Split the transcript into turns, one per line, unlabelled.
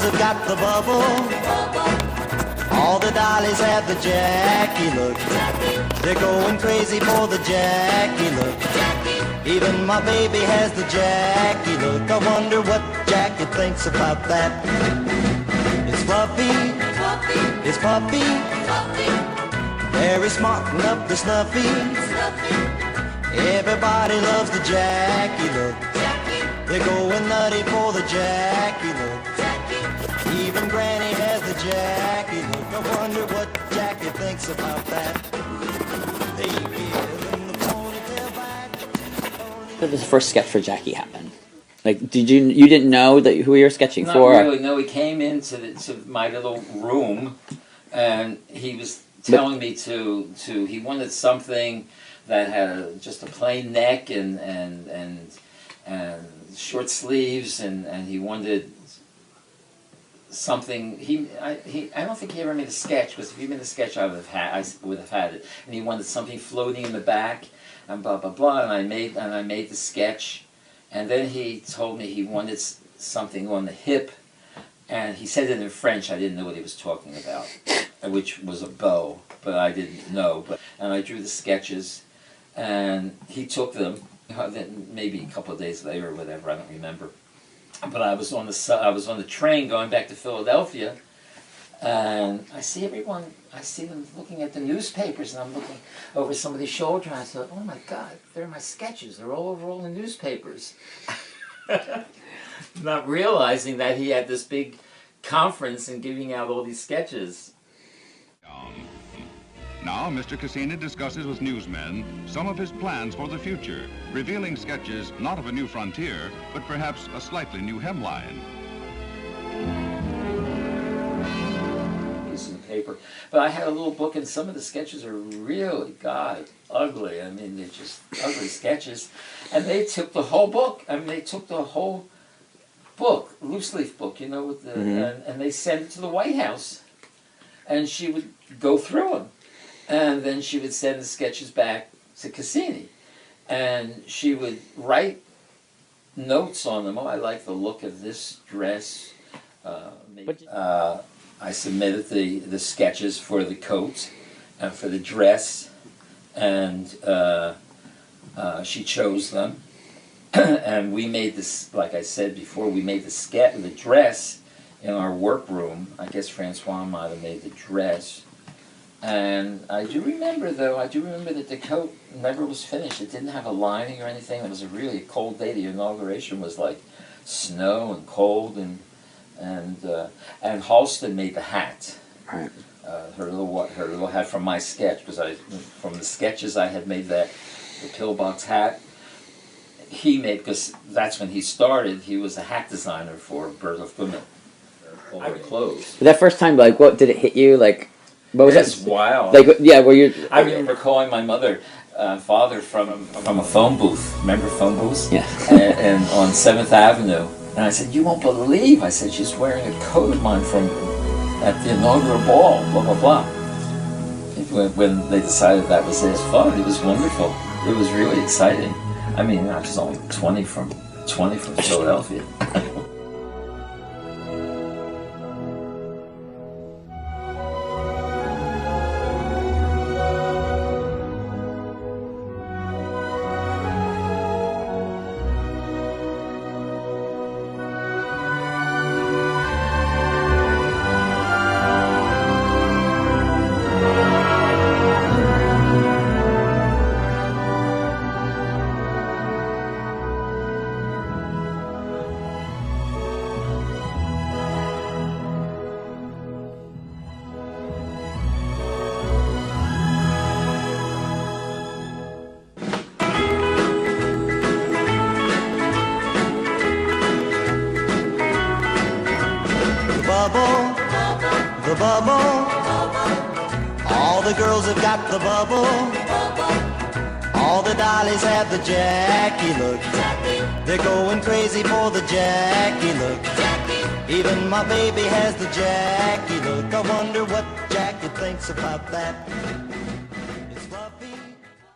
girls have got the bubble. All the dollies have the Jackie look. They're going crazy for the Jackie look. Even my baby has the Jackie look. I wonder what Jackie thinks about that. It's Fluffy, it's Puppy, very smart and up to snuffy. Everybody loves the Jackie look. They're going nutty for the Jackie look. Even Granny has the Jackie look. I wonder what Jackie thinks about that. They give him the ponytail back.
When did the first sketch for Jackie happen? Like, you didn't know that who you were sketching for?
Not really. No, he came into to my little room, and he was telling me to he wanted something that had just a plain neck and short sleeves, and he wanted something. I don't think he ever made a sketch, because if he made a sketch, I would have had it. And he wanted something floating in the back, and blah blah blah. And I made the sketch, and then he told me he wanted something on the hip, and he said it in French. I didn't know what he was talking about, which was a bow, but I didn't know. And I drew the sketches, and he took them. Maybe a couple of days later or whatever, I don't remember. But I was on the train going back to Philadelphia, and I see them looking at the newspapers, and I'm looking over somebody's shoulder, and I thought, oh my God, they're my sketches. They're all over all the newspapers. Not realizing that he had this big conference and giving out all these sketches.
Now, Mr. Cassini discusses with newsmen some of his plans for the future, revealing sketches not of a new frontier, but perhaps a slightly new hemline.
Piece of paper. But I had a little book, and some of the sketches are really, God, ugly. I mean, they're just ugly sketches. And they took the whole book. I mean, they took the whole book, loose leaf book, you know, with the, and they sent it to the White House. And she would go through them. And then she would send the sketches back to Cassini. And she would write notes on them. Oh, I like the look of this dress. I submitted the sketches for the coat and for the dress. And she chose them. And we made this, like I said before, we made the dress in our workroom. I guess Francois might have made the dress. And I do remember that the coat never was finished. It didn't have a lining or anything. It was a really cold day. The inauguration was like snow and cold, and Halston made the hat.
Right.
Her little hat from my sketch, because from the sketches I had made the pillbox hat. He made, because that's when he started. He was a hat designer for Berthold Gummit. All their clothes.
That first time, like, what did it hit you? Like, what was
It's
that?
wild.
Like, yeah, were you?
I remember calling my mother, father from a phone booth. Remember phone booths?
Yeah.
and on 7th Avenue. And I said, you won't believe. I said, she's wearing a coat of mine from at the inaugural ball, blah, blah, blah. When they decided that was his fun, it was wonderful. It was really exciting. I mean, I was only 20 from Philadelphia.
The bubble. All the girls have got the bubble. All the dollies have the Jackie look. They're going crazy for the Jackie look. Even my baby has the Jackie look. I wonder what Jackie thinks about that.